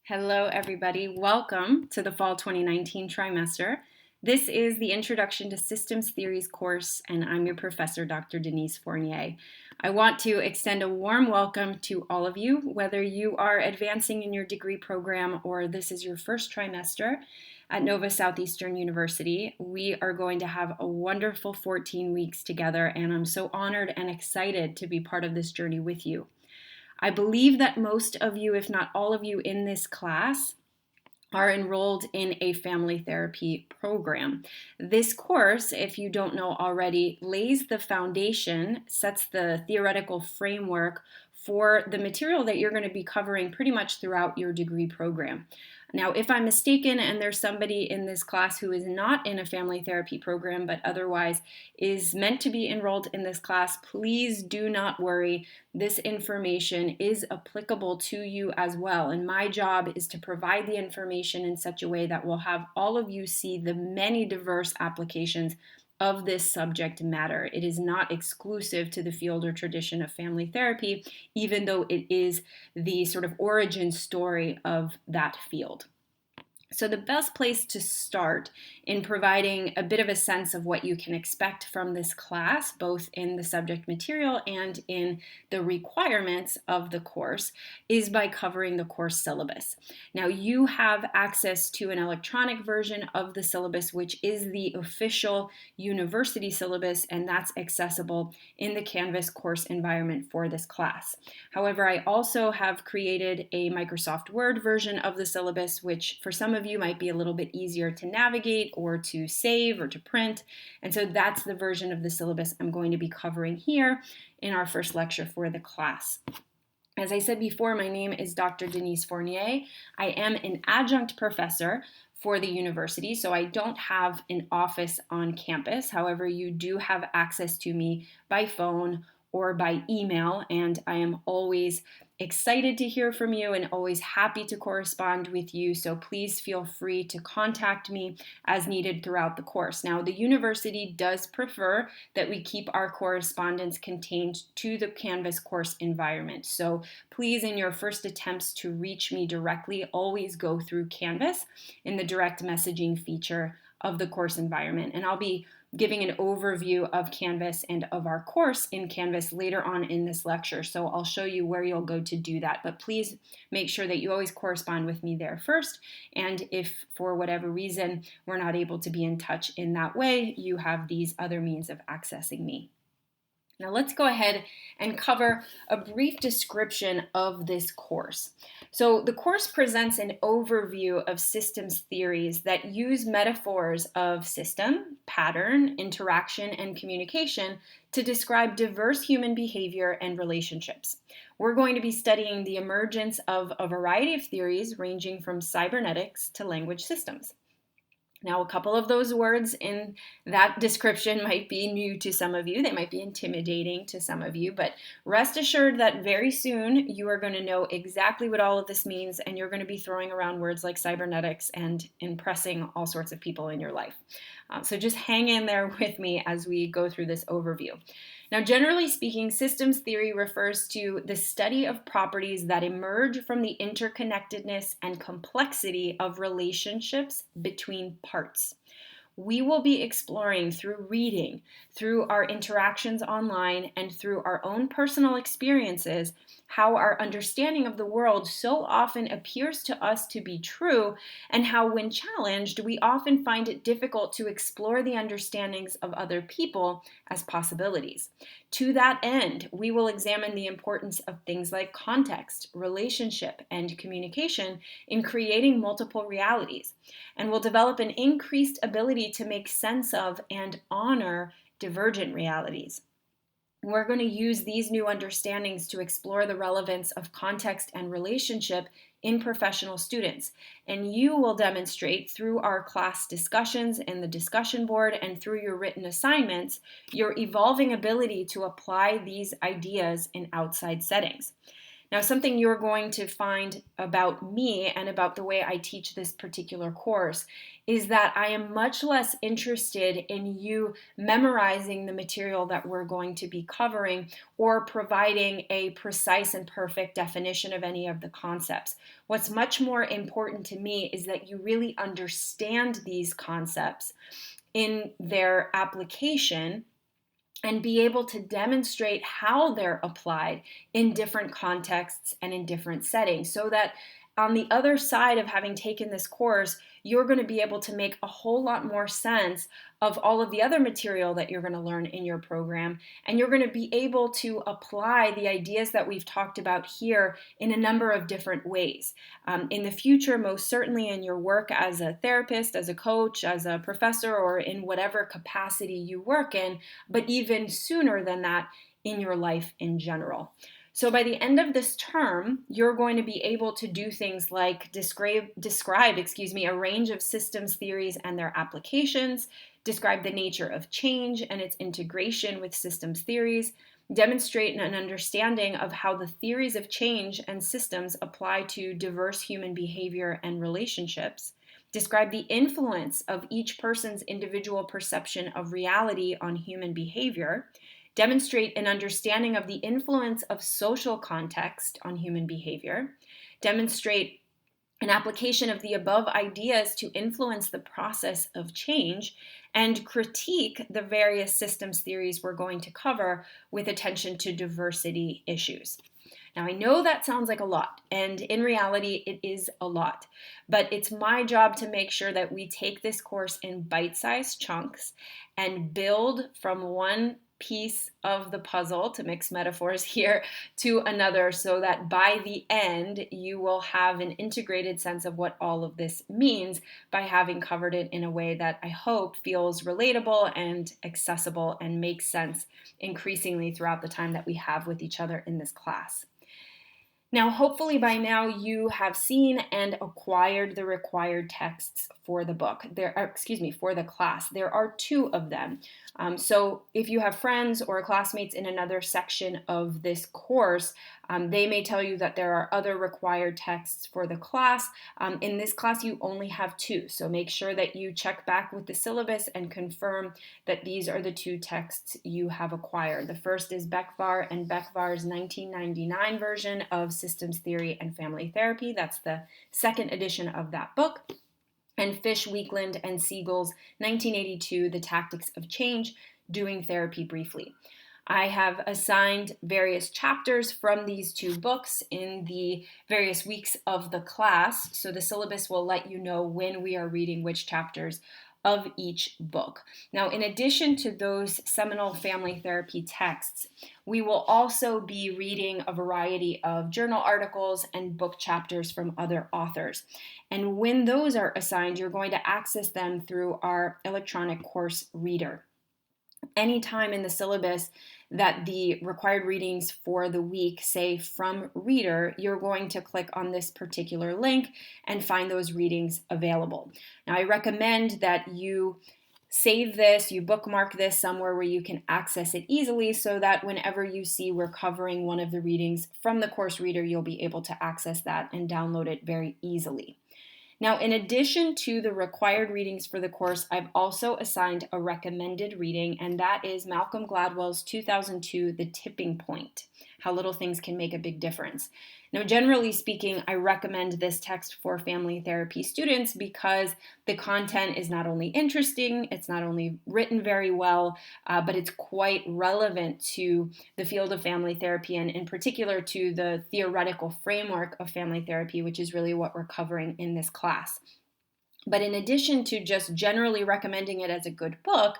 Hello, everybody. Welcome to the Fall 2019 trimester. This is the Introduction to Systems Theories course, and I'm your professor, Dr. Denise Fournier. I want to extend a warm welcome to all of you, whether you are advancing in your degree program or this is your first trimester at Nova Southeastern University. We are going to have a wonderful 14 weeks together, and I'm so honored and excited to be part of this journey with you. I believe that most of you, if not all of you in this class, are enrolled in a family therapy program. This course, if you don't know already, lays the foundation, sets the theoretical framework for the material that you're going to be covering pretty much throughout your degree program. Now, if I'm mistaken and there's somebody in this class who is not in a family therapy program but otherwise is meant to be enrolled in this class, please do not worry. This information is applicable to you as well. And my job is to provide the information in such a way that will have all of you see the many diverse applications of this subject matter. It is not exclusive to the field or tradition of family therapy, even though it is the sort of origin story of that field. So the best place to start in providing a bit of a sense of what you can expect from this class, both in the subject material and in the requirements of the course, is by covering the course syllabus. Now, you have access to an electronic version of the syllabus, which is the official university syllabus, and that's accessible in the Canvas course environment for this class. However, I also have created a Microsoft Word version of the syllabus, which for some of you might be a little bit easier to navigate or to save or to print. And so that's the version of the syllabus I'm going to be covering here in our first lecture for the class. As I said before, my name is Dr. Denise Fournier. I am an adjunct professor for the university, so I don't have an office on campus. However, you do have access to me by phone or by email, and I am always excited to hear from you and always happy to correspond with you, so please feel free to contact me as needed throughout the course. Now, the university does prefer that we keep our correspondence contained to the Canvas course environment, so please, in your first attempts to reach me directly, always go through Canvas in the direct messaging feature of the course environment, and I'll be giving an overview of Canvas and of our course in Canvas later on in this lecture. So I'll show you where you'll go to do that. But please make sure that you always correspond with me there first. And if for whatever reason we're not able to be in touch in that way, you have these other means of accessing me. Now let's go ahead and cover a brief description of this course. So the course presents an overview of systems theories that use metaphors of system, pattern, interaction, and communication to describe diverse human behavior and relationships. We're going to be studying the emergence of a variety of theories ranging from cybernetics to language systems. Now, a couple of those words in that description might be new to some of you. They might be intimidating to some of you, but rest assured that very soon you are going to know exactly what all of this means, and you're going to be throwing around words like cybernetics and impressing all sorts of people in your life. So just hang in there with me as we go through this overview. Now, generally speaking, systems theory refers to the study of properties that emerge from the interconnectedness and complexity of relationships between parts. We will be exploring through reading, through our interactions online, and through our own personal experiences how our understanding of the world so often appears to us to be true, and how when challenged, we often find it difficult to explore the understandings of other people as possibilities. To that end, we will examine the importance of things like context, relationship, and communication in creating multiple realities, and will develop an increased ability to make sense of and honor divergent realities. We're going to use these new understandings to explore the relevance of context and relationship in professional students. And you will demonstrate through our class discussions and the discussion board and through your written assignments, your evolving ability to apply these ideas in outside settings. Now, something you're going to find about me and about the way I teach this particular course is that I am much less interested in you memorizing the material that we're going to be covering or providing a precise and perfect definition of any of the concepts. What's much more important to me is that you really understand these concepts in their application and be able to demonstrate how they're applied in different contexts and in different settings, so that on the other side of having taken this course, you're going to be able to make a whole lot more sense of all of the other material that you're going to learn in your program. And you're going to be able to apply the ideas that we've talked about here in a number of different ways. In the future, most certainly in your work as a therapist, as a coach, as a professor, or in whatever capacity you work in, but even sooner than that in your life in general. So by the end of this term, you're going to be able to do things like describe a range of systems theories and their applications, describe the nature of change and its integration with systems theories, demonstrate an understanding of how the theories of change and systems apply to diverse human behavior and relationships, describe the influence of each person's individual perception of reality on human behavior, demonstrate an understanding of the influence of social context on human behavior, demonstrate an application of the above ideas to influence the process of change, and critique the various systems theories we're going to cover with attention to diversity issues. Now, I know that sounds like a lot, and in reality, it is a lot, but it's my job to make sure that we take this course in bite-sized chunks and build from one piece of the puzzle, to mix metaphors here, to another, so that by the end, you will have an integrated sense of what all of this means by having covered it in a way that I hope feels relatable and accessible and makes sense increasingly throughout the time that we have with each other in this class. Now, hopefully by now you have seen and acquired the required texts for the book. For the class. There are 2 of them. So if you have friends or classmates in another section of this course, they may tell you that there are other required texts for the class. In this class, you only have 2. So make sure that you check back with the syllabus and confirm that these are the 2 texts you have acquired. The first is Beckvar and Beckvar's 1999 version of Systems Theory and Family Therapy. That's the second edition of that book. And Fish, Weekland, and Siegel's 1982, The Tactics of Change, Doing Therapy Briefly. I have assigned various chapters from these 2 books in the various weeks of the class, so the syllabus will let you know when we are reading which chapters of each book. Now, in addition to those seminal family therapy texts, we will also be reading a variety of journal articles and book chapters from other authors. And when those are assigned, you're going to access them through our electronic course reader. Anytime in the syllabus that the required readings for the week say from reader, you're going to click on this particular link and find those readings available. Now, I recommend that you save this, you bookmark this somewhere where you can access it easily, so that whenever you see we're covering one of the readings from the course reader, you'll be able to access that and download it very easily. Now, in addition to the required readings for the course, I've also assigned a recommended reading, and that is Malcolm Gladwell's 2002, The Tipping Point, How Little Things Can Make a Big Difference. Now, generally speaking, I recommend this text for family therapy students because the content is not only interesting, it's not only written very well, but it's quite relevant to the field of family therapy, and in particular to the theoretical framework of family therapy, which is really what we're covering in this class. But in addition to just generally recommending it as a good book,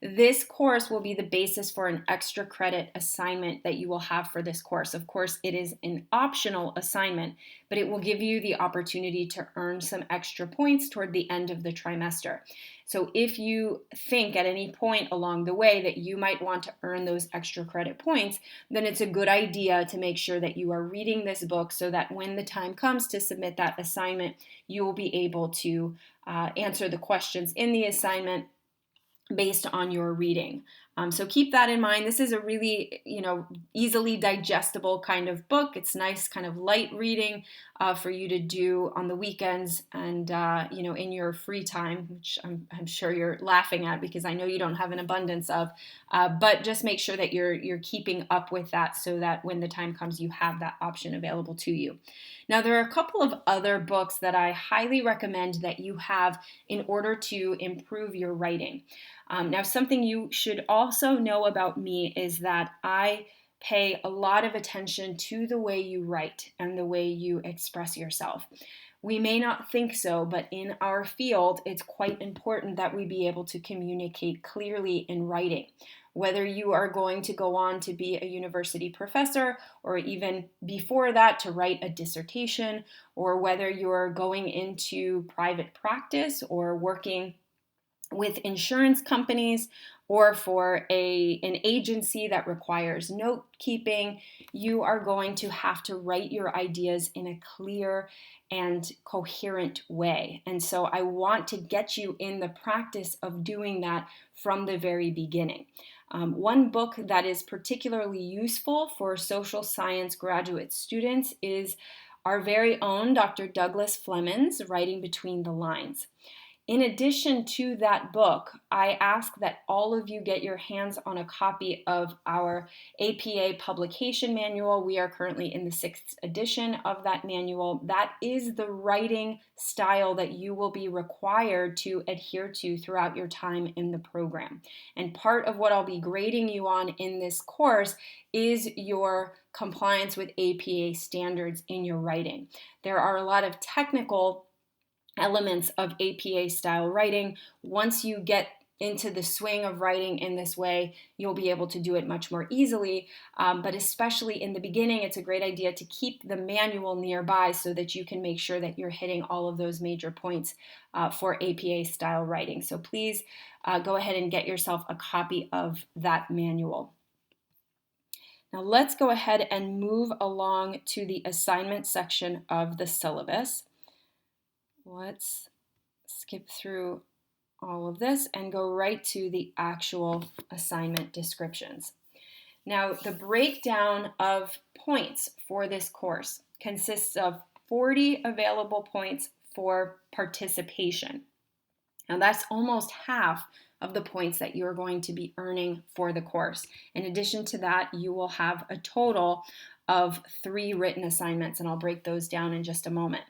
this course will be the basis for an extra credit assignment that you will have for this course. Of course, it is an optional assignment, but it will give you the opportunity to earn some extra points toward the end of the trimester. So if you think at any point along the way that you might want to earn those extra credit points, then it's a good idea to make sure that you are reading this book so that when the time comes to submit that assignment, you will be able to answer the questions in the assignment based on your reading. So keep that in mind. This is a really, easily digestible kind of book. It's nice, kind of light reading for you to do on the weekends and, in your free time, which I'm sure you're laughing at because I know you don't have an abundance of. But just make sure that you're keeping up with that so that when the time comes, you have that option available to you. Now, there are a couple of other books that I highly recommend that you have in order to improve your writing. Now, something you should also know about me is that I pay a lot of attention to the way you write and the way you express yourself. We may not think so, but in our field, it's quite important that we be able to communicate clearly in writing. Whether you are going to go on to be a university professor, or even before that to write a dissertation, or whether you're going into private practice or working with insurance companies or for an agency that requires note keeping, you are going to have to write your ideas in a clear and coherent way. And so I want to get you in the practice of doing that from the very beginning. One book that is particularly useful for social science graduate students is our very own Dr. Douglas Fleming's Writing Between the Lines. In addition to that book, I ask that all of you get your hands on a copy of our APA publication manual. We are currently in the 6th edition of that manual. That is the writing style that you will be required to adhere to throughout your time in the program. And part of what I'll be grading you on in this course is your compliance with APA standards in your writing. There are a lot of technical elements of APA style writing. Once you get into the swing of writing in this way, you'll be able to do it much more easily. But especially in the beginning, it's a great idea to keep the manual nearby so that you can make sure that you're hitting all of those major points for APA style writing. So please go ahead and get yourself a copy of that manual. Now let's go ahead and move along to the assignment section of the syllabus. Let's skip through all of this and go right to the actual assignment descriptions. Now, the breakdown of points for this course consists of 40 available points for participation. Now, that's almost half of the points that you're going to be earning for the course. In addition to that, you will have a total of 3 written assignments, and I'll break those down in just a moment.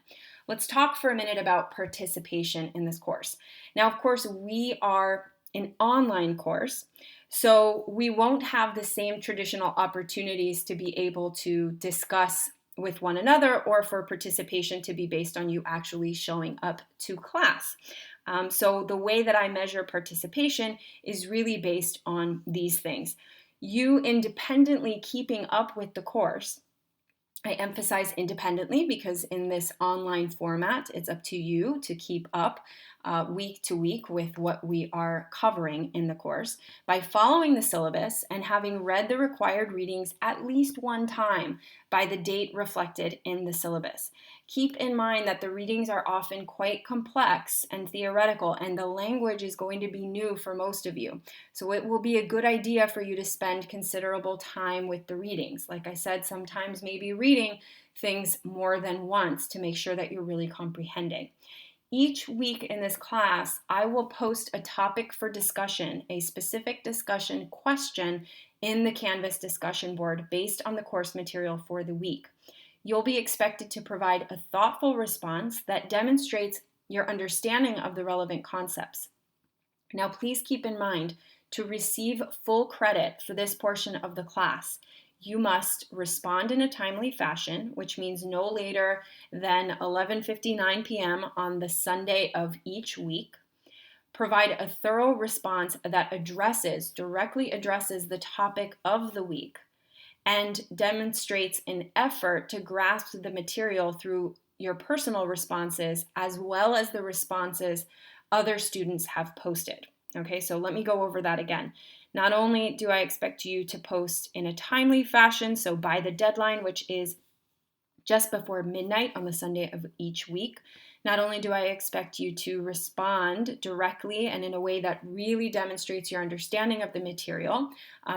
Let's talk for a minute about participation in this course. Now, of course, we are an online course, so we won't have the same traditional opportunities to be able to discuss with one another or for participation to be based on you actually showing up to class. So the way that I measure participation is really based on these things. You independently keeping up with the course. I emphasize independently because in this online format, it's up to you to keep up week to week with what we are covering in the course by following the syllabus and having read the required readings at least one time by the date reflected in the syllabus. Keep in mind that the readings are often quite complex and theoretical, and the language is going to be new for most of you. So it will be a good idea for you to spend considerable time with the readings. Like I said, sometimes maybe reading things more than once to make sure that you're really comprehending. Each week in this class, I will post a topic for discussion, a specific discussion question in the Canvas discussion board based on the course material for the week. You'll be expected to provide a thoughtful response that demonstrates your understanding of the relevant concepts. Now, please keep in mind, to receive full credit for this portion of the class, you must respond in a timely fashion, which means no later than 11:59 p.m. on the Sunday of each week. Provide a thorough response that directly addresses the topic of the week and demonstrates an effort to grasp the material through your personal responses as well as the responses other students have posted. Okay, so let me go over that again. Not only do I expect you to post in a timely fashion, so by the deadline, which is just before midnight on the Sunday of each week. Not only do I expect you to respond directly and in a way that really demonstrates your understanding of the material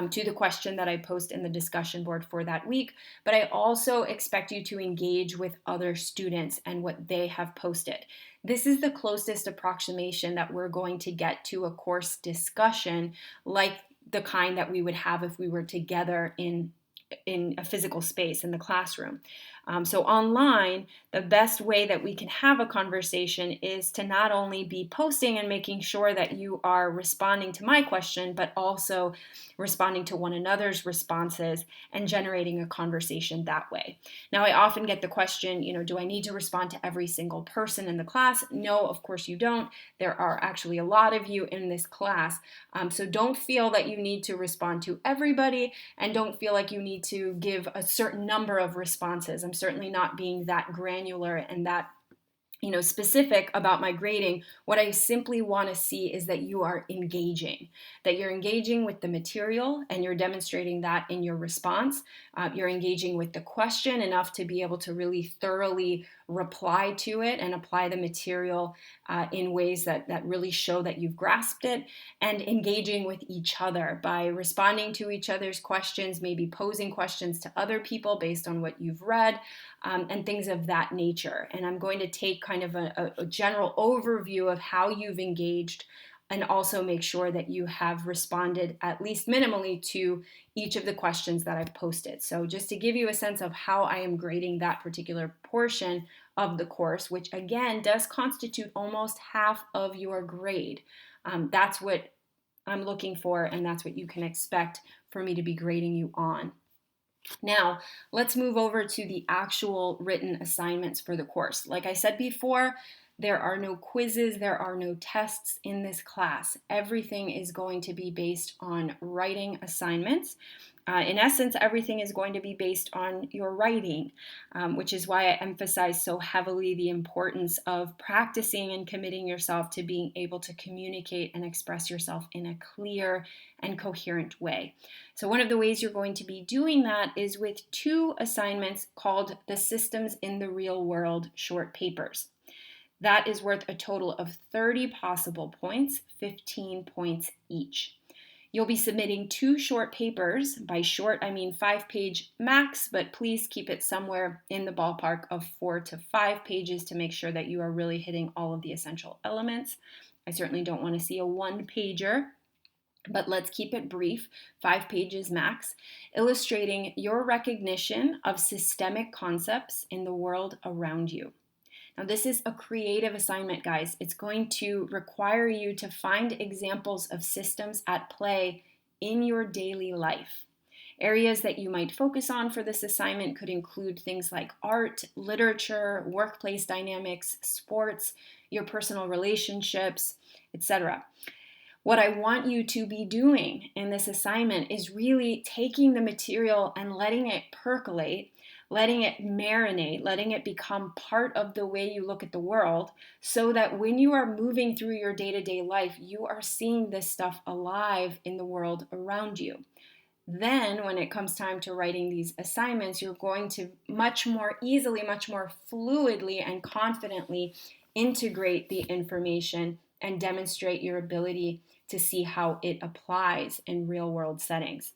to the question that I post in the discussion board for that week, but I also expect you to engage with other students and what they have posted. This is the closest approximation that we're going to get to a course discussion like the kind that we would have if we were together in a physical space in the classroom. So online, the best way that we can have a conversation is to not only be posting and making sure that you are responding to my question, but also responding to one another's responses and generating a conversation that way. Now, I often get the question, do I need to respond to every single person in the class? No, of course you don't. There are actually a lot of you in this class. So don't feel that you need to respond to everybody, and don't feel like you need to give a certain number of responses. I'm certainly not being that granular and that specific about my grading. What I simply want to see is that you are engaging, that you're engaging with the material and you're demonstrating that in your response. You're engaging with the question enough to be able to really thoroughly reply to it and apply the material in ways that really show that you've grasped it, and engaging with each other by responding to each other's questions, maybe posing questions to other people based on what you've read, and things of that nature. And I'm going to take kind of a general overview of how you've engaged and also make sure that you have responded at least minimally to each of the questions that I've posted. So just to give you a sense of how I am grading that particular portion of the course, which again does constitute almost half of your grade. That's what I'm looking for, and that's what you can expect for me to be grading you on. Now, let's move over to the actual written assignments for the course. Like I said before, there are no quizzes, there are no tests in this class. Everything is going to be based on writing assignments. In essence, everything is going to be based on your writing, which is why I emphasize so heavily the importance of practicing and committing yourself to being able to communicate and express yourself in a clear and coherent way. So one of the ways you're going to be doing that is with 2 assignments called the Systems in the Real World short papers. That is worth a total of 30 possible points, 15 points each. You'll be submitting 2 short papers. By short, I mean 5-page max, but please keep it somewhere in the ballpark of 4 to 5 pages to make sure that you are really hitting all of the essential elements. I certainly don't want to see a 1-pager, but let's keep it brief, 5 pages max, illustrating your recognition of systemic concepts in the world around you. Now, this is a creative assignment, guys. It's going to require you to find examples of systems at play in your daily life. Areas that you might focus on for this assignment could include things like art, literature, workplace dynamics, sports, your personal relationships, etc. What I want you to be doing in this assignment is really taking the material and letting it percolate, letting it marinate, letting it become part of the way you look at the world, so that when you are moving through your day-to-day life, you are seeing this stuff alive in the world around you. Then when it comes time to writing these assignments, you're going to much more easily, much more fluidly and confidently integrate the information and demonstrate your ability to see how it applies in real-world settings.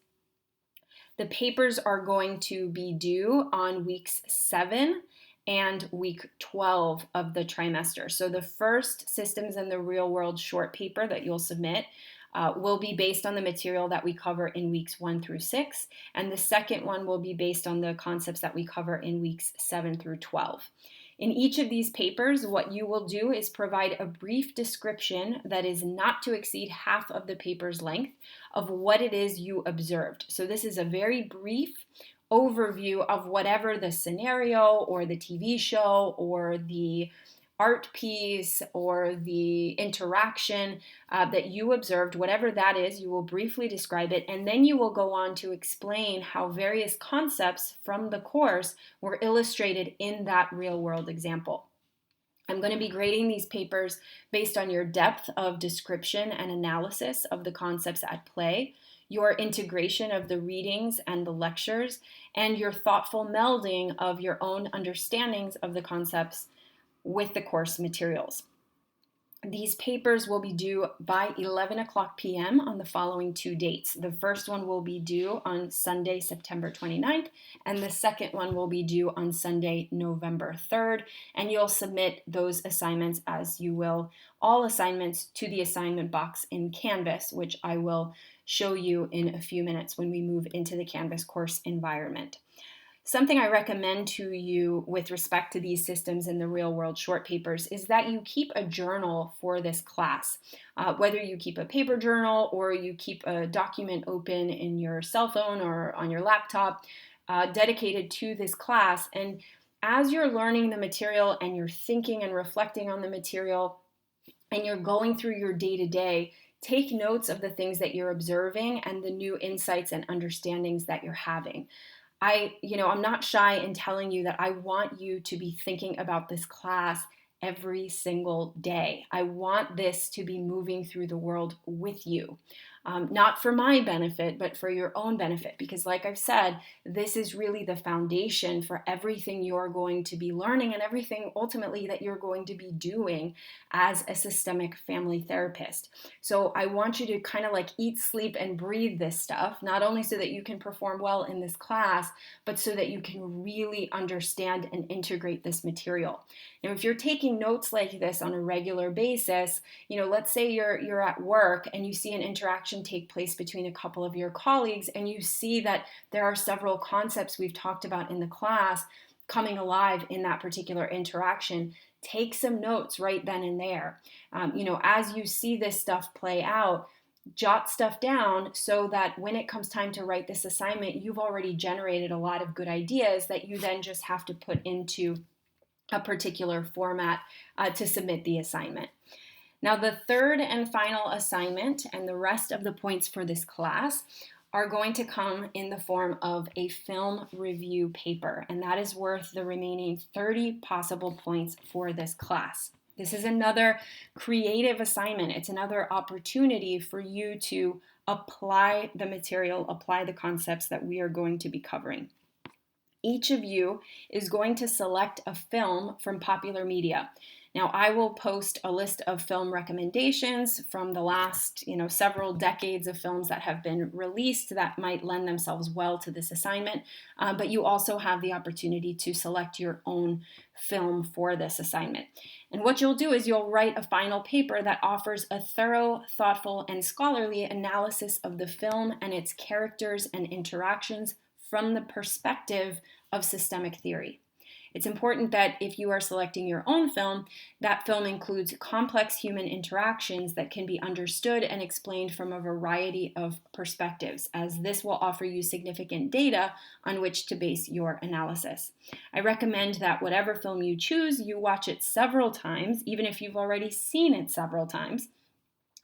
The papers are going to be due on weeks 7 and week 12 of the trimester. So the first Systems in the Real World short paper that you'll submit will be based on the material that we cover in weeks 1 through 6, and the second one will be based on the concepts that we cover in weeks 7 through 12. In each of these papers, what you will do is provide a brief description that is not to exceed half of the paper's length of what it is you observed. So this is a very brief overview of whatever the scenario or the TV show or the art piece or the interaction that you observed, whatever that is, you will briefly describe it, and then you will go on to explain how various concepts from the course were illustrated in that real-world example. I'm going to be grading these papers based on your depth of description and analysis of the concepts at play, your integration of the readings and the lectures, and your thoughtful melding of your own understandings of the concepts with the course materials. These papers will be due by 11 o'clock p.m. on the following 2 dates. The first one will be due on Sunday, September 29th, and the second one will be due on Sunday, November 3rd. And you'll submit those assignments as you will all assignments to the assignment box in Canvas, which I will show you in a few minutes when we move into the Canvas course environment. Something I recommend to you with respect to these systems in the real world short papers is that you keep a journal for this class. Whether you keep a paper journal or you keep a document open in your cell phone or on your laptop dedicated to this class. And as you're learning the material and you're thinking and reflecting on the material and you're going through your day-to-day, take notes of the things that you're observing and the new insights and understandings that you're having. I'm not shy in telling you that I want you to be thinking about this class every single day. I want this to be moving through the world with you. Not for my benefit, but for your own benefit. Because like I've said, this is really the foundation for everything you're going to be learning and everything ultimately that you're going to be doing as a systemic family therapist. So I want you to kind of like eat, sleep, and breathe this stuff, not only so that you can perform well in this class, but so that you can really understand and integrate this material. Now, if you're taking notes like this on a regular basis, let's say you're at work and you see an interaction take place between a couple of your colleagues and you see that there are several concepts we've talked about in the class coming alive in that particular interaction. Take some notes right then and there. As you see this stuff play out, jot stuff down so that when it comes time to write this assignment, you've already generated a lot of good ideas that you then just have to put into a particular format to submit the assignment. Now, the third and final assignment and the rest of the points for this class are going to come in the form of a film review paper, and that is worth the remaining 30 possible points for this class. This is another creative assignment. It's another opportunity for you to apply the material, apply the concepts that we are going to be covering. Each of you is going to select a film from popular media. Now, I will post a list of film recommendations from the last, several decades of films that have been released that might lend themselves well to this assignment, but you also have the opportunity to select your own film for this assignment. And what you'll do is you'll write a final paper that offers a thorough, thoughtful, and scholarly analysis of the film and its characters and interactions from the perspective of systemic theory. It's important that if you are selecting your own film, that film includes complex human interactions that can be understood and explained from a variety of perspectives, as this will offer you significant data on which to base your analysis. I recommend that whatever film you choose, you watch it several times, even if you've already seen it several times.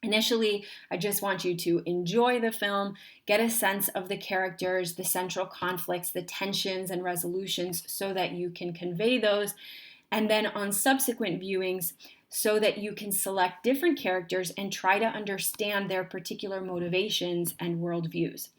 Initially, I just want you to enjoy the film, get a sense of the characters, the central conflicts, the tensions and resolutions so that you can convey those. And then on subsequent viewings, so that you can select different characters and try to understand their particular motivations and worldviews.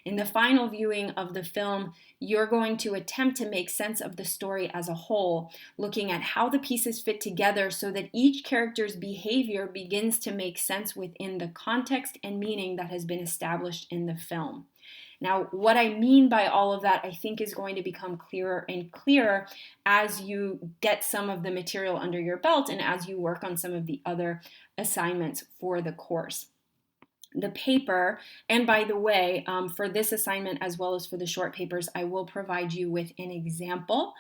In the final viewing of the film, you're going to attempt to make sense of the story as a whole, looking at how the pieces fit together so that each character's behavior begins to make sense within the context and meaning that has been established in the film. Now, what I mean by all of that, I think, is going to become clearer and clearer as you get some of the material under your belt and as you work on some of the other assignments for the course. The paper, and by the way, for this assignment as well as for the short papers, I will provide you with an example.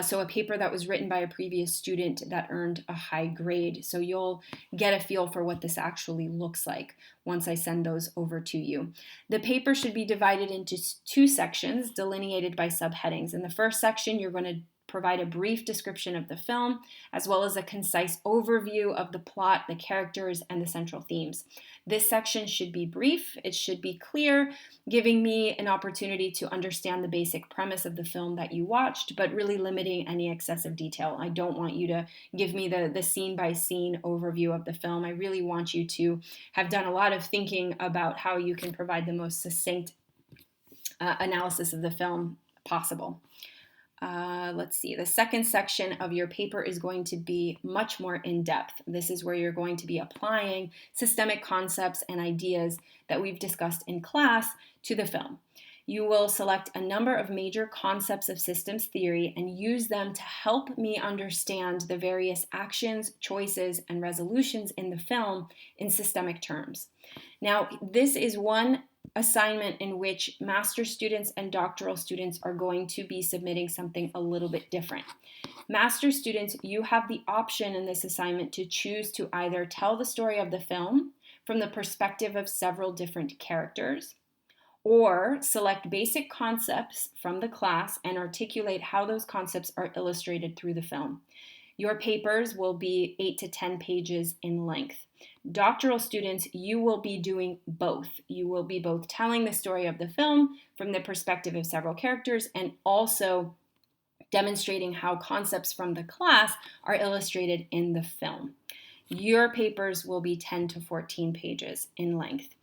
So a paper that was written by a previous student that earned a high grade. So you'll get a feel for what this actually looks like once I send those over to you. The paper should be divided into 2 sections delineated by subheadings. In the first section, you're going to provide a brief description of the film, as well as a concise overview of the plot, the characters, and the central themes. This section should be brief, it should be clear, giving me an opportunity to understand the basic premise of the film that you watched, but really limiting any excessive detail. I don't want you to give me the scene-by-scene overview of the film. I really want you to have done a lot of thinking about how you can provide the most succinct analysis of the film possible. Let's see, the second section of your paper is going to be much more in-depth. This is where you're going to be applying systemic concepts and ideas that we've discussed in class to the film. You will select a number of major concepts of systems theory and use them to help me understand the various actions, choices, and resolutions in the film in systemic terms. Now, this is one assignment in which master students and doctoral students are going to be submitting something a little bit different. Master students, you have the option in this assignment to choose to either tell the story of the film from the perspective of several different characters, or select basic concepts from the class and articulate how those concepts are illustrated through the film. Your papers will be 8 to 10 pages in length. Doctoral students, you will be doing both. You will be both telling the story of the film from the perspective of several characters and also demonstrating how concepts from the class are illustrated in the film. Your papers will be 10 to 14 pages in length.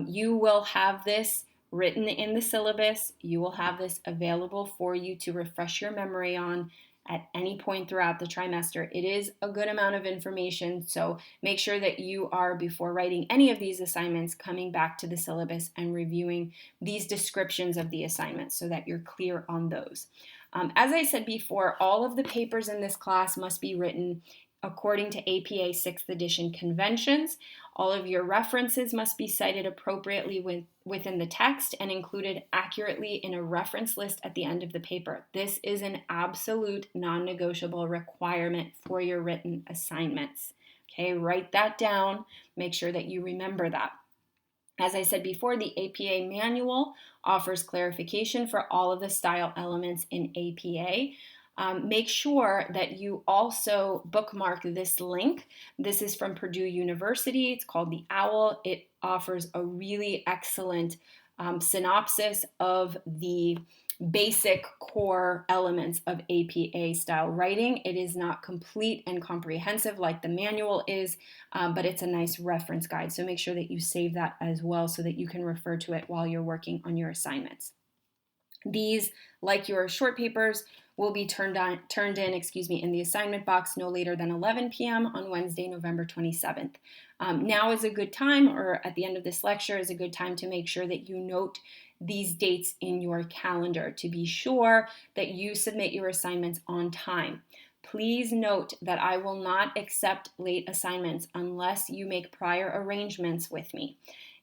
You will have this written in the syllabus. You will have this available for you to refresh your memory on at any point throughout the trimester. It is a good amount of information, so make sure that you are, before writing any of these assignments, coming back to the syllabus and reviewing these descriptions of the assignments so that you're clear on those. As I said before, all of the papers in this class must be written according to APA 6th edition conventions. All of your references must be cited appropriately within the text and included accurately in a reference list at the end of the paper. This is an absolute non-negotiable requirement for your written assignments. Okay, write that down. Make sure that you remember that. As I said before, the APA manual offers clarification for all of the style elements in APA. Make sure that you also bookmark this link. This is from Purdue University. It's called the OWL. It offers a really excellent synopsis of the basic core elements of APA style writing. It is not complete and comprehensive like the manual is, but it's a nice reference guide. So make sure that you save that as well so that you can refer to it while you're working on your assignments. These, like your short papers, will be turned in in the assignment box no later than 11 p.m. on Wednesday, November 27th. Now is a good time, or at the end of this lecture is a good time to make sure that you note these dates in your calendar to be sure that you submit your assignments on time. Please note that I will not accept late assignments unless you make prior arrangements with me.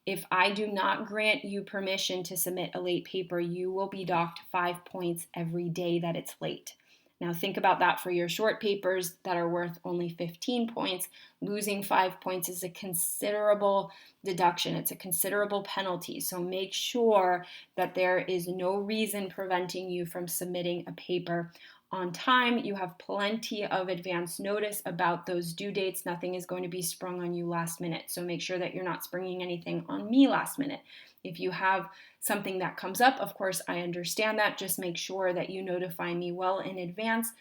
If I do not grant you permission to submit a late paper, you will be docked 5 points every day that it's late. Now think about that for your short papers that are worth only 15 points. Losing 5 points is a considerable deduction. It's a considerable penalty. So make sure that there is no reason preventing you from submitting a paper on time. You have plenty of advance notice about those due dates. Nothing is going to be sprung on you last minute. So make sure that you're not springing anything on me last minute. If you have something that comes up, of course, I understand that. Just make sure that you notify me well in advance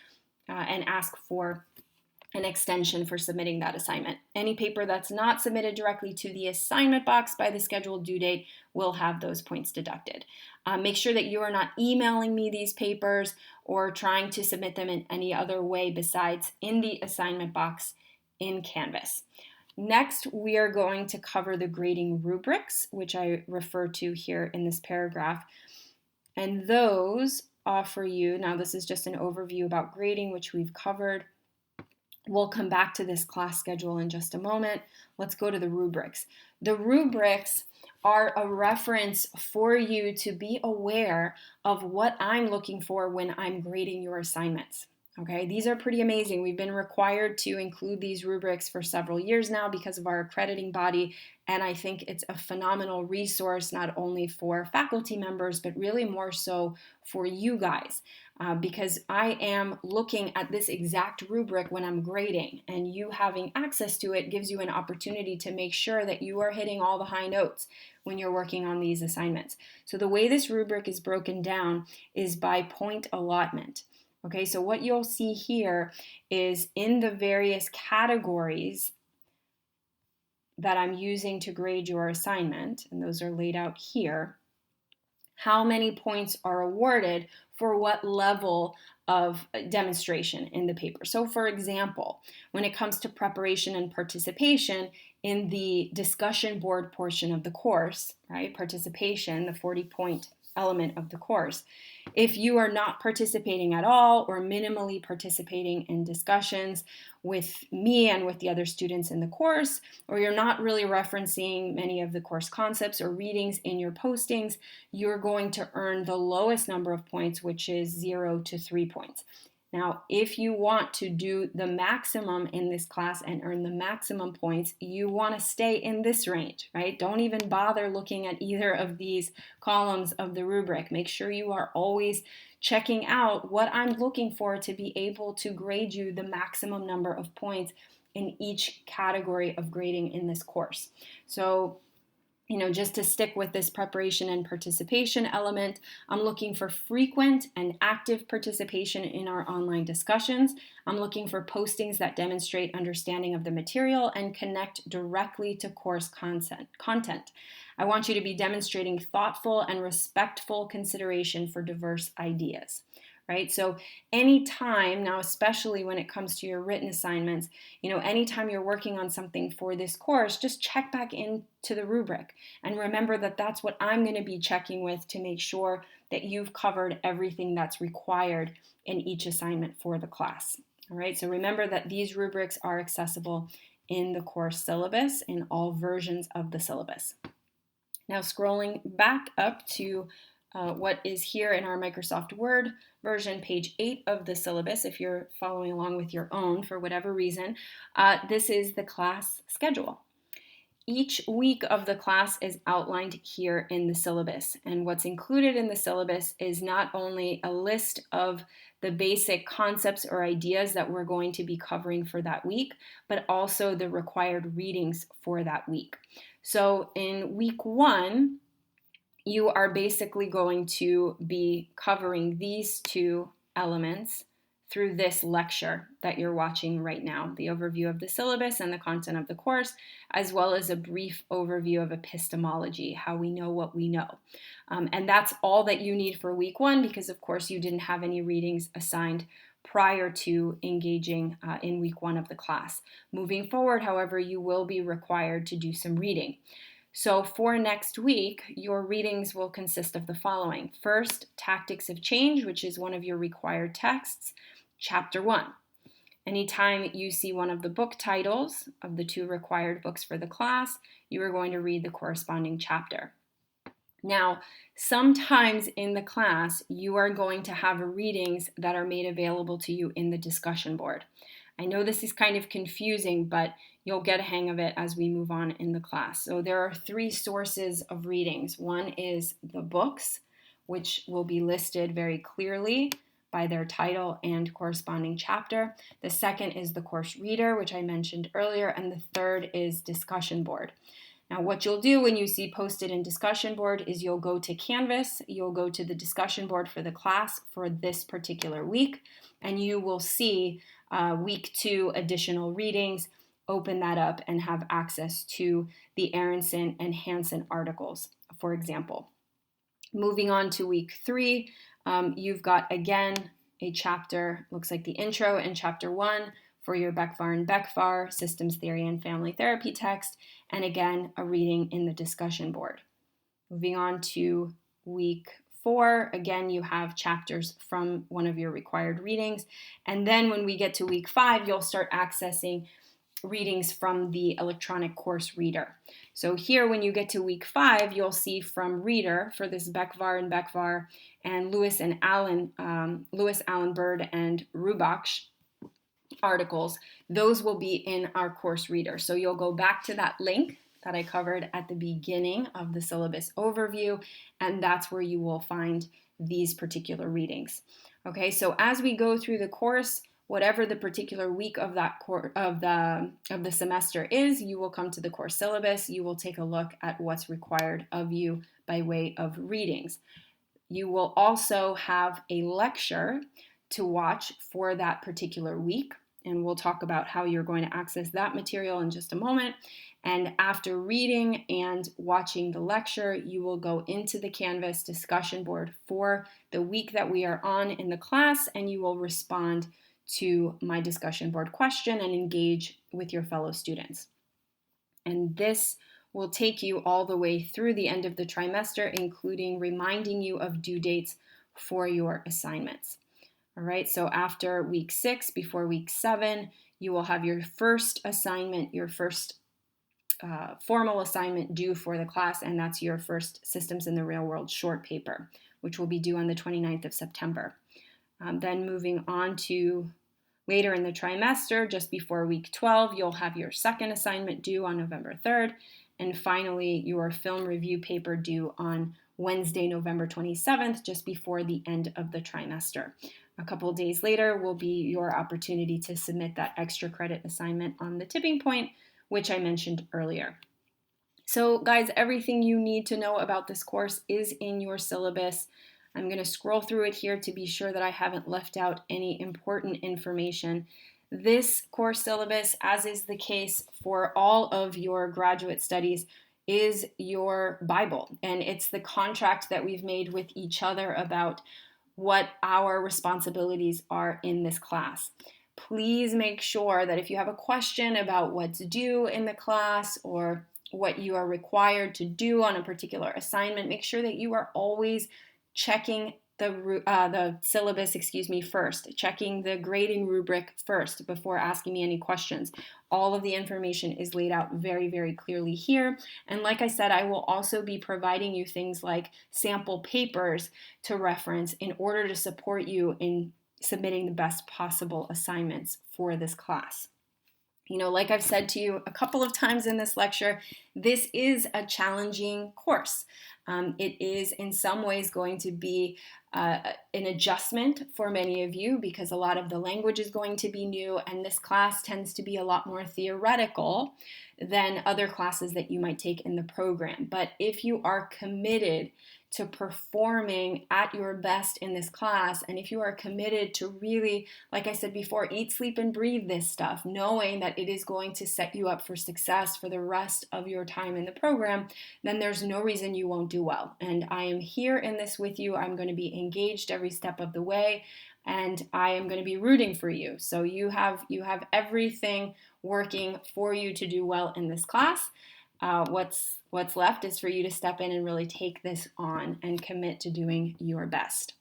and ask for an extension for submitting that assignment. Any paper that's not submitted directly to the assignment box by the scheduled due date will have those points deducted. Make sure that you are not emailing me these papers or trying to submit them in any other way besides in the assignment box in Canvas. Next, we are going to cover the grading rubrics, which I refer to here in this paragraph. And those offer you, now this is just an overview about grading, which we've covered. We'll come back to this class schedule in just a moment. Let's go to the rubrics. The rubrics are a reference for you to be aware of what I'm looking for when I'm grading your assignments. Okay, these are pretty amazing. We've been required to include these rubrics for several years now because of our accrediting body, and I think it's a phenomenal resource not only for faculty members, but really more so for you guys, because I am looking at this exact rubric when I'm grading, and you having access to it gives you an opportunity to make sure that you are hitting all the high notes when you're working on these assignments. So the way this rubric is broken down is by point allotment. Okay, so what you'll see here is in the various categories that I'm using to grade your assignment, and those are laid out here, how many points are awarded for what level of demonstration in the paper. So for example, when it comes to preparation and participation in the discussion board portion of the course, right, participation, the 40-point element of the course, if you are not participating at all or minimally participating in discussions with me and with the other students in the course, or you're not really referencing many of the course concepts or readings in your postings, you're going to earn the lowest number of points, which is 0 to 3 points. Now, if you want to do the maximum in this class and earn the maximum points, you want to stay in this range, right? Don't even bother looking at either of these columns of the rubric. Make sure you are always checking out what I'm looking for to be able to grade you the maximum number of points in each category of grading in this course. So, just to stick with this preparation and participation element, I'm looking for frequent and active participation in our online discussions. I'm looking for postings that demonstrate understanding of the material and connect directly to course content. I want you to be demonstrating thoughtful and respectful consideration for diverse ideas. Right? So anytime, now especially when it comes to your written assignments, anytime you're working on something for this course, just check back into the rubric and remember that that's what I'm going to be checking with to make sure that you've covered everything that's required in each assignment for the class. All right, so remember that these rubrics are accessible in the course syllabus, in all versions of the syllabus. Now scrolling back up to what is here in our Microsoft Word version, page 8 of the syllabus, if you're following along with your own for whatever reason, this is the class schedule. Each week of the class is outlined here in the syllabus, and what's included in the syllabus is not only a list of the basic concepts or ideas that we're going to be covering for that week, but also the required readings for that week. So in week 1, you are basically going to be covering these two elements through this lecture that you're watching right now, the overview of the syllabus and the content of the course, as well as a brief overview of epistemology, how we know what we know. And that's all that you need for week 1 because, of course, you didn't have any readings assigned prior to engaging in week 1 of the class. Moving forward, however, you will be required to do some reading. So for next week, your readings will consist of the following. First, Tactics of Change, which is one of your required texts, Chapter 1. Anytime you see one of the book titles of the 2 required books for the class, you are going to read the corresponding chapter. Now, sometimes in the class, you are going to have readings that are made available to you in the discussion board. I know this is kind of confusing, but you'll get a hang of it as we move on in the class. So there are 3 sources of readings. One is the books, which will be listed very clearly by their title and corresponding chapter. The second is the course reader, which I mentioned earlier, and the third is discussion board. Now, what you'll do when you see posted in discussion board is you'll go to Canvas, you'll go to the discussion board for the class for this particular week, and you will see week 2 additional readings. Open that up and have access to the Aronson and Hansen articles, for example. Moving on to week 3, you've got, again, a chapter, looks like the intro in chapter 1 for your Beckvar and Beckvar, Systems Theory and Family Therapy text, and again, a reading in the discussion board. Moving on to week 4, again, you have chapters from one of your required readings. And then when we get to week 5, you'll start accessing readings from the electronic course reader. So here, when you get to week 5, you'll see from reader for this Beckvar and Lewis and Allen, Lewis, Allen, Bird, and Rubach articles. Those will be in our course reader. So you'll go back to that link that I covered at the beginning of the syllabus overview, and that's where you will find these particular readings. Okay, so as we go through the course, whatever the particular week of that of the semester is, you will come to the course syllabus. You will take a look at what's required of you by way of readings. You will also have a lecture to watch for that particular week, and we'll talk about how you're going to access that material in just a moment. And after reading and watching the lecture, you will go into the Canvas discussion board for the week that we are on in the class, and you will respond to my discussion board question and engage with your fellow students. And this will take you all the way through the end of the trimester, including reminding you of due dates for your assignments. All right, so after week 6, before week 7, you will have your first assignment, your first formal assignment due for the class, and that's your first Systems in the Real World short paper, which will be due on the 29th of September. Then moving on to later in the trimester, just before week 12, you'll have your second assignment due on November 3rd, and finally your film review paper due on Wednesday, November 27th, just before the end of the trimester. A couple of days later will be your opportunity to submit that extra credit assignment on the tipping point, which I mentioned earlier. So guys, everything you need to know about this course is in your syllabus. I'm going to scroll through it here to be sure that I haven't left out any important information. This course syllabus, as is the case for all of your graduate studies, is your Bible, and it's the contract that we've made with each other about what our responsibilities are in this class. Please make sure that if you have a question about what's due in the class or what you are required to do on a particular assignment, make sure that you are always checking the syllabus, first, checking the grading rubric first before asking me any questions. All of the information is laid out very, very clearly here. And like I said, I will also be providing you things like sample papers to reference in order to support you in submitting the best possible assignments for this class. You know, like I've said to you a couple of times in this lecture, this is a challenging course. It is in some ways going to be an adjustment for many of you because a lot of the language is going to be new, and this class tends to be a lot more theoretical than other classes that you might take in the program. But if you are committed to performing at your best in this class, and if you are committed to really, like I said before, eat, sleep, and breathe this stuff, knowing that it is going to set you up for success for the rest of your time in the program, then there's no reason you won't do well. And I am here in this with you. I'm going to be engaged every step of the way, and I am going to be rooting for you. So you have everything working for you to do well in this class. What's left is for you to step in and really take this on and commit to doing your best.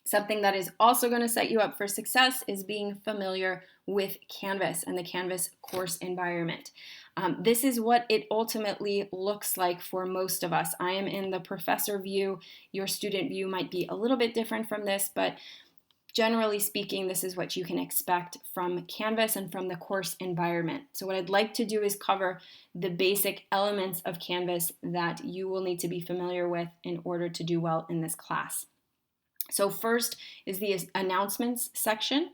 Something that is also going to set you up for success is being familiar with Canvas and the Canvas course environment. This is what it ultimately looks like for most of us. I am in the professor view. Your student view might be a little bit different from this, but generally speaking, this is what you can expect from Canvas and from the course environment. So what I'd like to do is cover the basic elements of Canvas that you will need to be familiar with in order to do well in this class. So first is the announcements section.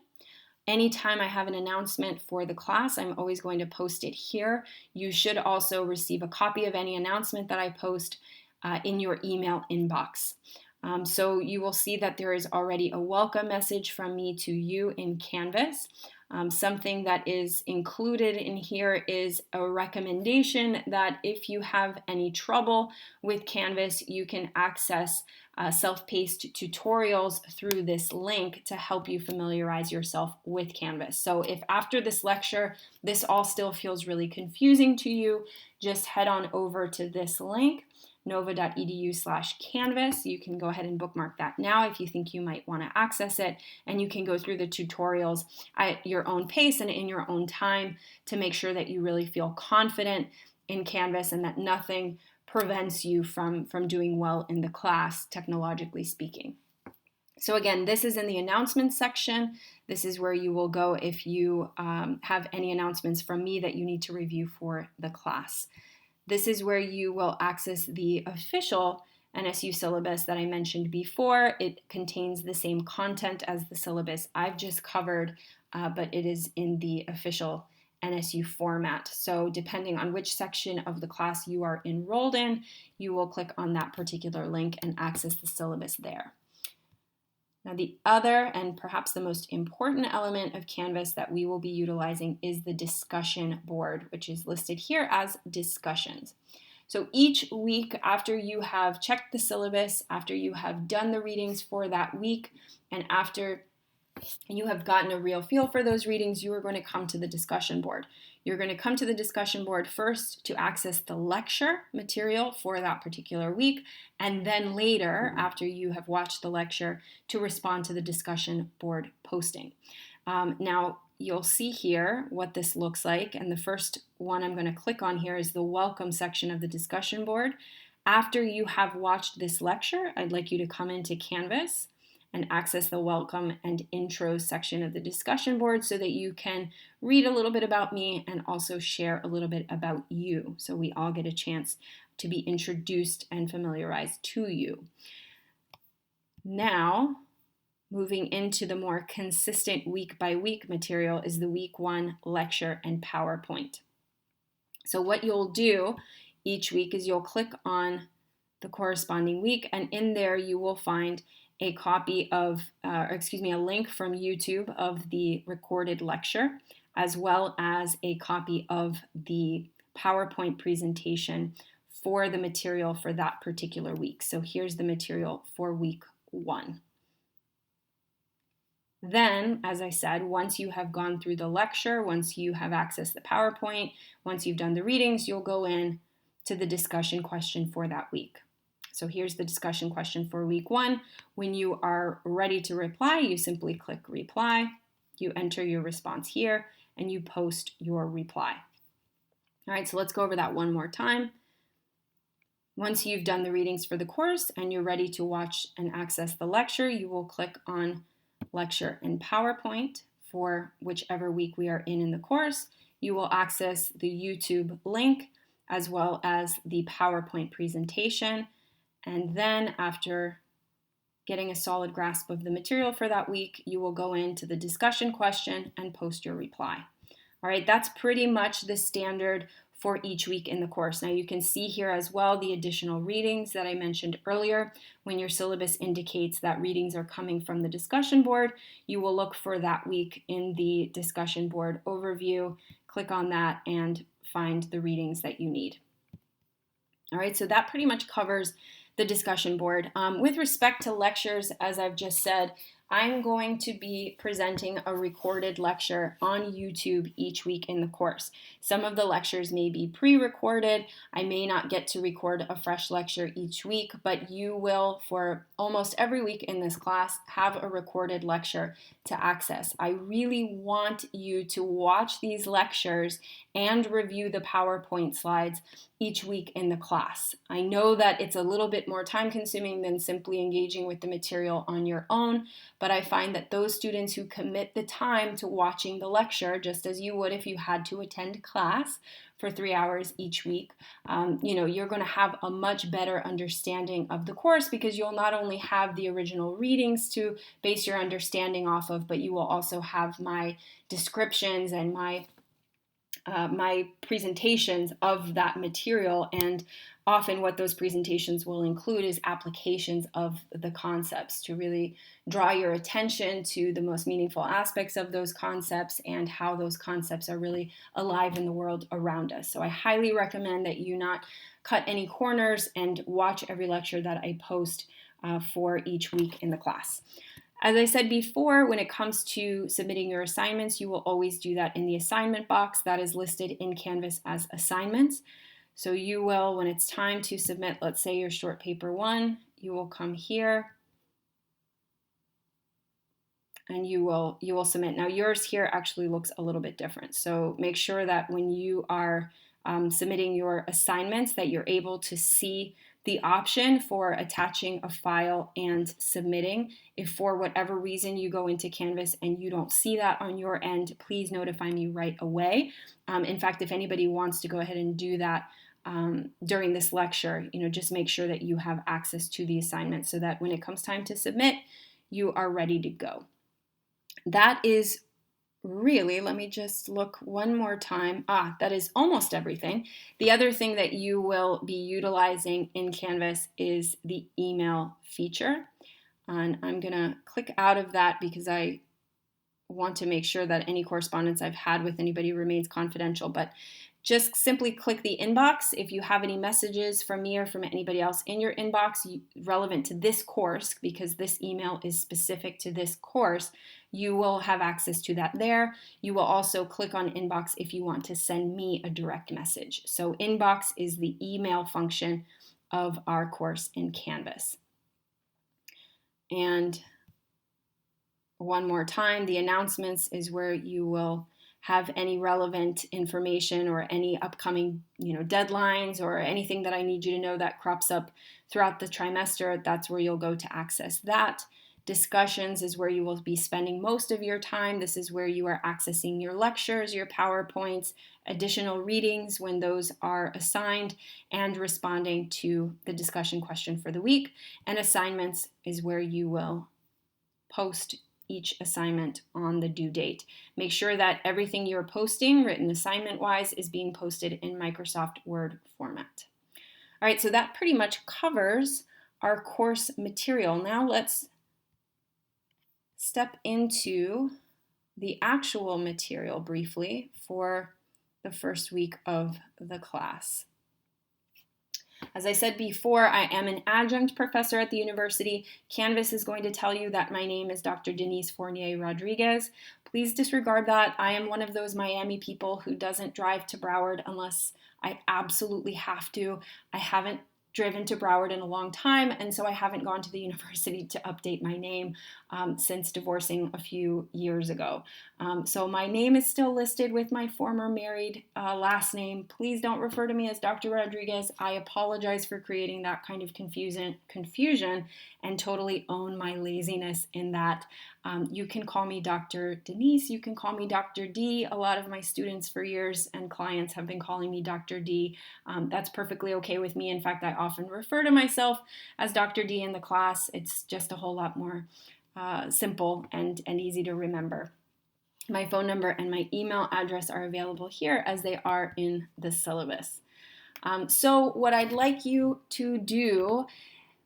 Anytime I have an announcement for the class, I'm always going to post it here. You should also receive a copy of any announcement that I post in your email inbox. So you will see that there is already a welcome message from me to you in Canvas. Something that is included in here is a recommendation that if you have any trouble with Canvas, you can access self-paced tutorials through this link to help you familiarize yourself with Canvas. So if after this lecture, this all still feels really confusing to you, just head on over to this link nova.edu/canvas. You can go ahead and bookmark that now if you think you might want to access it, and you can go through the tutorials at your own pace and in your own time to make sure that you really feel confident in Canvas and that nothing prevents you from doing well in the class, technologically speaking. So again, this is in the announcements section. This is where you will go if you have any announcements from me that you need to review for the class. This is where you will access the official NSU syllabus that I mentioned before. It contains the same content as the syllabus I've just covered, but it is in the official NSU format. So depending on which section of the class you are enrolled in, you will click on that particular link and access the syllabus there. Now, the other and perhaps the most important element of Canvas that we will be utilizing is the discussion board, which is listed here as discussions. So each week after you have checked the syllabus, after you have done the readings for that week, and after you have gotten a real feel for those readings, you are going to come to the discussion board. You're going to come to the discussion board first to access the lecture material for that particular week, and then later, after you have watched the lecture, to respond to the discussion board posting. Now, you'll see here what this looks like, and the first one I'm going to click on here is the welcome section of the discussion board. After you have watched this lecture, I'd like you to come into Canvas and access the welcome and intro section of the discussion board so that you can read a little bit about me and also share a little bit about you. So we all get a chance to be introduced and familiarized to you. Now, moving into the more consistent week by week material is the week 1 lecture and PowerPoint. So what you'll do each week is you'll click on the corresponding week, and in there you will find a copy of, a link from YouTube of the recorded lecture, as well as a copy of the PowerPoint presentation for the material for that particular week. So here's the material for week 1. Then, as I said, once you have gone through the lecture, once you have accessed the PowerPoint, once you've done the readings, you'll go in to the discussion question for that week. So here's the discussion question for week 1. When you are ready to reply, you simply click reply, you enter your response here, and you post your reply. All right, so let's go over that one more time. Once you've done the readings for the course and you're ready to watch and access the lecture, you will click on lecture and PowerPoint for whichever week we are in the course. You will access the YouTube link as well as the PowerPoint presentation. And then after getting a solid grasp of the material for that week, you will go into the discussion question and post your reply. All right, that's pretty much the standard for each week in the course. Now you can see here as well the additional readings that I mentioned earlier. When your syllabus indicates that readings are coming from the discussion board, you will look for that week in the discussion board overview, click on that, and find the readings that you need. All right, so that pretty much covers the discussion board. With respect to lectures, as I've just said, I'm going to be presenting a recorded lecture on YouTube each week in the course. Some of the lectures may be pre-recorded. I may not get to record a fresh lecture each week, but you will, for almost every week in this class, have a recorded lecture to access. I really want you to watch these lectures and review the PowerPoint slides each week in the class. I know that it's a little bit more time consuming than simply engaging with the material on your own, but I find that those students who commit the time to watching the lecture, just as you would if you had to attend class for 3 hours each week, you're going to have a much better understanding of the course because you'll not only have the original readings to base your understanding off of, but you will also have my descriptions and my presentations of that material, and often what those presentations will include is applications of the concepts to really draw your attention to the most meaningful aspects of those concepts and how those concepts are really alive in the world around us. So I highly recommend that you not cut any corners and watch every lecture that I post for each week in the class. As I said before, when it comes to submitting your assignments, you will always do that in the assignment box that is listed in Canvas as assignments. So you will, when it's time to submit, let's say your short paper 1, you will come here and you will submit. Now yours here actually looks a little bit different. So make sure that when you are submitting your assignments that you're able to see the option for attaching a file and submitting. If for whatever reason you go into Canvas and you don't see that on your end, please notify me right away. In fact, if anybody wants to go ahead and do that during this lecture, just make sure that you have access to the assignment so that when it comes time to submit, you are ready to go. That is really, let me just look one more time. That is almost everything. The other thing that you will be utilizing in Canvas is the email feature. And I'm going to click out of that because I want to make sure that any correspondence I've had with anybody remains confidential. But just simply click the inbox if you have any messages from me or from anybody else in your inbox relevant to this course, because this email is specific to this course. You will have access to that there. You will also click on inbox if you want to send me a direct message. So inbox is the email function of our course in Canvas. And one more time, the announcements is where you will have any relevant information or any upcoming, deadlines or anything that I need you to know that crops up throughout the trimester. That's where you'll go to access that. Discussions is where you will be spending most of your time. This is where you are accessing your lectures, your PowerPoints, additional readings when those are assigned, and responding to the discussion question for the week. And assignments is where you will post each assignment on the due date. Make sure that everything you're posting, written assignment-wise, is being posted in Microsoft Word format. All right, so that pretty much covers our course material. Now let's step into the actual material briefly for the first week of the class. As I said before, I am an adjunct professor at the university. Canvas is going to tell you that my name is Dr. Denise Fournier Rodriguez. Please disregard that. I am one of those Miami people who doesn't drive to Broward unless I absolutely have to. I haven't driven to Broward in a long time, and so I haven't gone to the university to update my name since divorcing a few years ago. So my name is still listed with my former married last name. Please don't refer to me as Dr. Rodriguez. I apologize for creating that kind of confusion and totally own my laziness in that. You can call me Dr. Denise, you can call me Dr. D. A lot of my students for years and clients have been calling me Dr. D. That's perfectly okay with me. In fact, I often refer to myself as Dr. D in the class. It's just a whole lot more simple and easy to remember. My phone number and my email address are available here as they are in the syllabus. So what I'd like you to do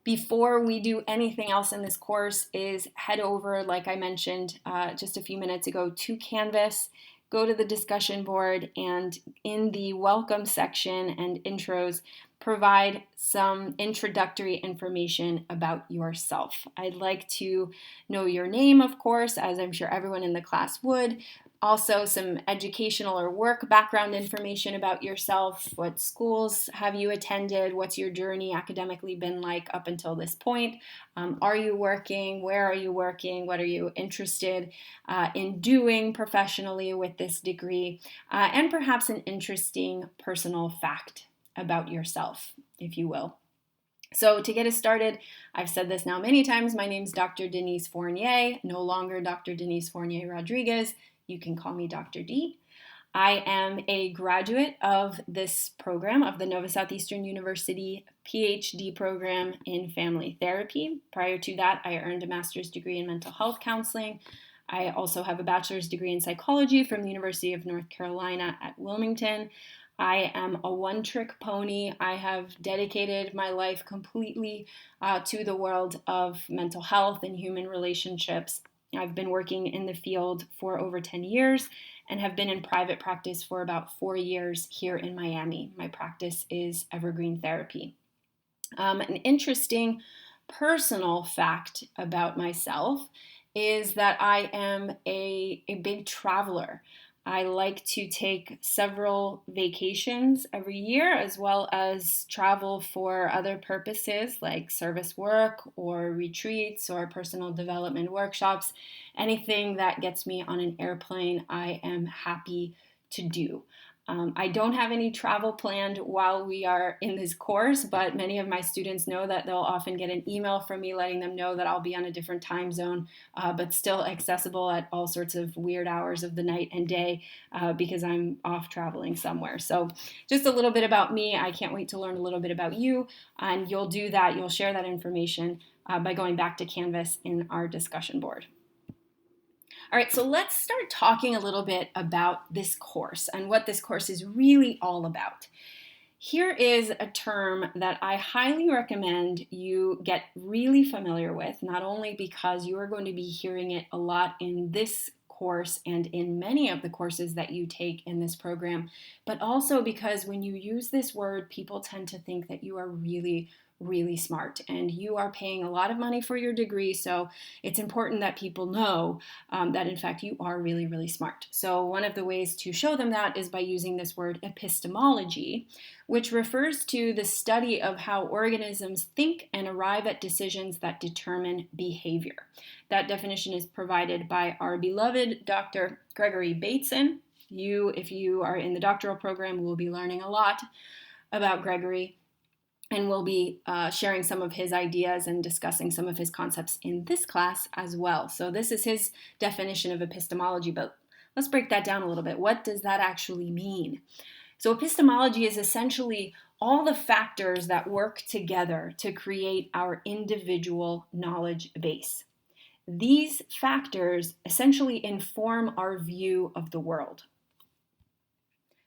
before we do anything else in this course is head over, like I mentioned just a few minutes ago, to Canvas, go to the discussion board, and in the welcome section and intros, provide some introductory information about yourself. I'd like to know your name, of course, as I'm sure everyone in the class would. Also, some educational or work background information about yourself. What schools have you attended? What's your journey academically been like up until this point? Are you working? Where are you working? What are you interested in doing professionally with this degree? And perhaps an interesting personal fact about yourself, if you will. So to get us started, I've said this now many times, my name's Dr. Denise Fournier, no longer Dr. Denise Fournier Rodriguez. You can call me Dr. D. I am a graduate of this program, of the Nova Southeastern University PhD program in family therapy. Prior to that, I earned a master's degree in mental health counseling. I also have a bachelor's degree in psychology from the University of North Carolina at Wilmington. I am a one-trick pony. I have dedicated my life completely to the world of mental health and human relationships. I've been working in the field for over 10 years and have been in private practice for about 4 years here in Miami. My practice is evergreen therapy. An interesting personal fact about myself is that I am a big traveler. I like to take several vacations every year, as well as travel for other purposes like service work or retreats or personal development workshops. Anything that gets me on an airplane, I am happy to do. I don't have any travel planned while we are in this course, but many of my students know that they'll often get an email from me letting them know that I'll be on a different time zone, but still accessible at all sorts of weird hours of the night and day because I'm off traveling somewhere. So just a little bit about me. I can't wait to learn a little bit about you, and you'll do that. You'll share that information by going back to Canvas in our discussion board. All right, so let's start talking a little bit about this course and what this course is really all about. Here is a term that I highly recommend you get really familiar with, not only because you are going to be hearing it a lot in this course and in many of the courses that you take in this program, but also because when you use this word, people tend to think that you are really smart and you are paying a lot of money for your degree. So it's important that people know that in fact you are really smart. So one of the ways to show them that is by using this word epistemology, which refers to the study of how organisms think and arrive at decisions that determine behavior. That definition is provided by our beloved Dr. Gregory Bateson. If you are in the doctoral program, will be learning a lot about Gregory, and we'll be sharing some of his ideas and discussing some of his concepts in this class as well. So this is his definition of epistemology, but let's break that down a little bit. What does that actually mean? So epistemology is essentially all the factors that work together to create our individual knowledge base. These factors essentially inform our view of the world.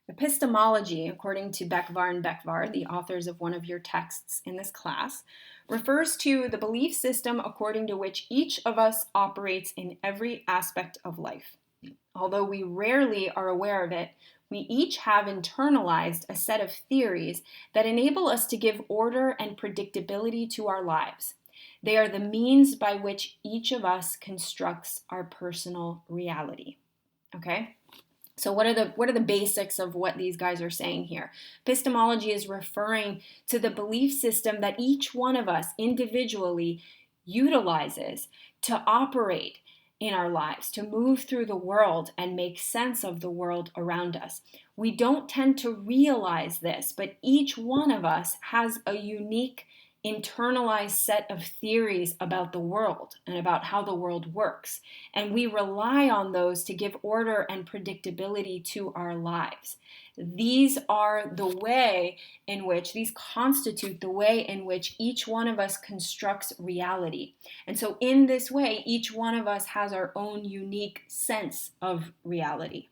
Epistemology, according to Bekvar and Bekvar, the authors of one of your texts in this class, refers to the belief system according to which each of us operates in every aspect of life. Although we rarely are aware of it, we each have internalized a set of theories that enable us to give order and predictability to our lives. They are the means by which each of us constructs our personal reality. Okay? So what are the basics of what these guys are saying here? Epistemology is referring to the belief system that each one of us individually utilizes to operate in our lives, to move through the world and make sense of the world around us. We don't tend to realize this, but each one of us has a unique internalized set of theories about the world and about how the world works. And we rely on those to give order and predictability to our lives. These constitute the way in which each one of us constructs reality. And so in this way, each one of us has our own unique sense of reality.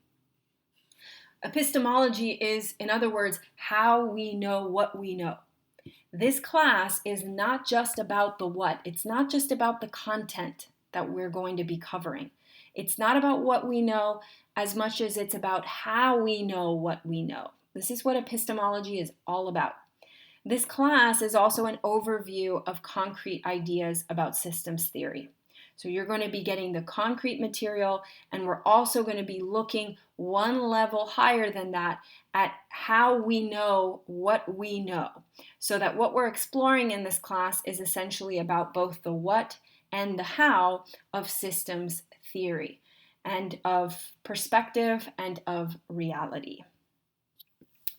Epistemology is, in other words, how we know what we know. This class is not just about the what. It's not just about the content that we're going to be covering. It's not about what we know as much as it's about how we know what we know. This is what epistemology is all about. This class is also an overview of concrete ideas about systems theory. So you're going to be getting the concrete material, and we're also going to be looking one level higher than that at how we know what we know. So that what we're exploring in this class is essentially about both the what and the how of systems theory, and of perspective and of reality.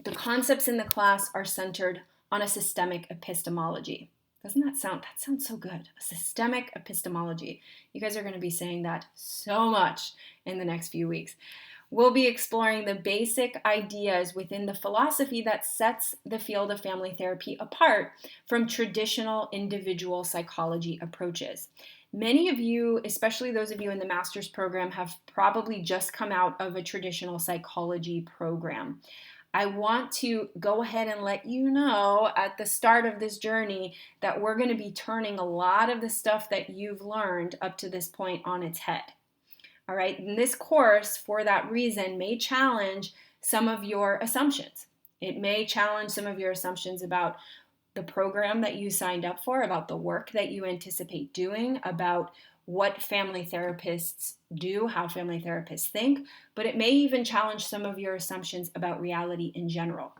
The concepts in the class are centered on a systemic epistemology. Doesn't that sounds so good? A systemic epistemology. You guys are going to be saying that so much in the next few weeks. We'll be exploring the basic ideas within the philosophy that sets the field of family therapy apart from traditional individual psychology approaches. Many of you, especially those of you in the master's program, have probably just come out of a traditional psychology program. I want to go ahead and let you know at the start of this journey that we're going to be turning a lot of the stuff that you've learned up to this point on its head. All right, and this course, for that reason, may challenge some of your assumptions. It may challenge some of your assumptions about the program that you signed up for, about the work that you anticipate doing, about what family therapists do, how family therapists think, but it may even challenge some of your assumptions about reality in general.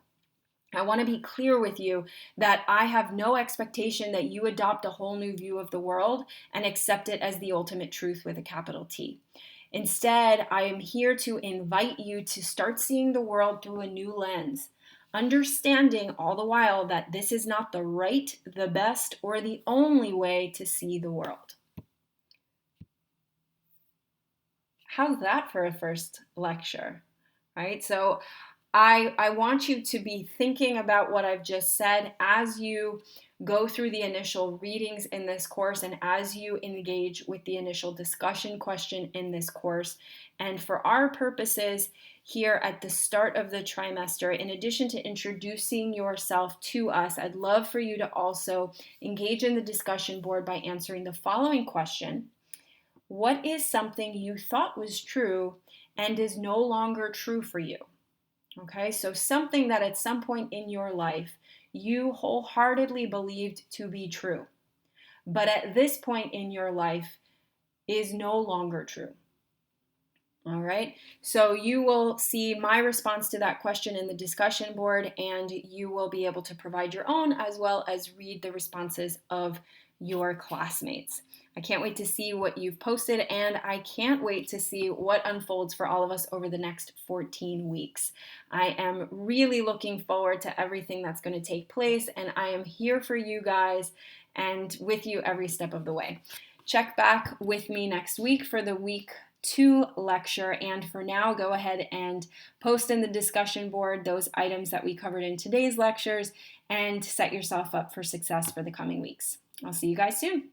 I want to be clear with you that I have no expectation that you adopt a whole new view of the world and accept it as the ultimate truth with a capital T. Instead, I am here to invite you to start seeing the world through a new lens, understanding all the while that this is not the right, the best, or the only way to see the world. How's that for a first lecture, right? So I want you to be thinking about what I've just said as you go through the initial readings in this course and as you engage with the initial discussion question in this course. And for our purposes here at the start of the trimester, in addition to introducing yourself to us, I'd love for you to also engage in the discussion board by answering the following question. What is something you thought was true and is no longer true for you? Okay, so something that at some point in your life you wholeheartedly believed to be true, but at this point in your life is no longer true. All right, so you will see my response to that question in the discussion board, and you will be able to provide your own as well as read the responses of your classmates. I can't wait to see what you've posted, and I can't wait to see what unfolds for all of us over the next 14 weeks. I am really looking forward to everything that's going to take place, and I am here for you guys and with you every step of the way. Check back with me next week for the week 2 lecture, and for now, go ahead and post in the discussion board those items that we covered in today's lectures and set yourself up for success for the coming weeks. I'll see you guys soon.